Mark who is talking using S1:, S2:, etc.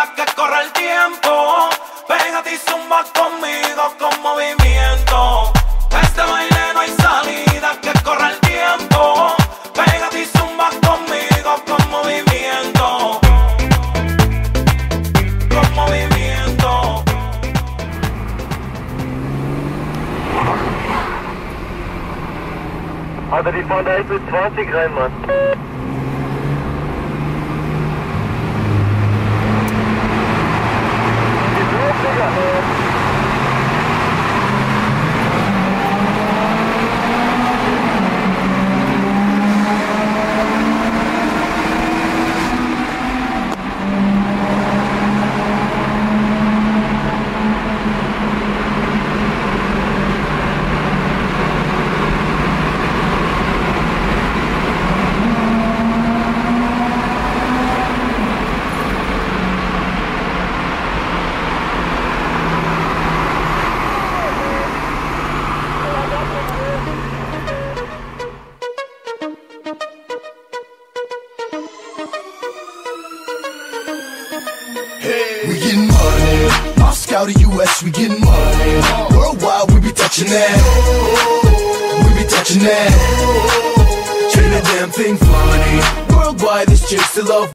S1: salida que corre el tiempo. Pégate y zumba conmigo con movimiento. Este baile no hay salida que corre el tiempo. Pégate y zumba conmigo con movimiento. Con movimiento.
S2: Alter, die fahren da echt mit 20 rein, Mann.
S3: We getting money, Moscow to US, we getting money. Worldwide, we be touching that. We be touching that. Ain't a damn thing funny. Worldwide, this chick's still love.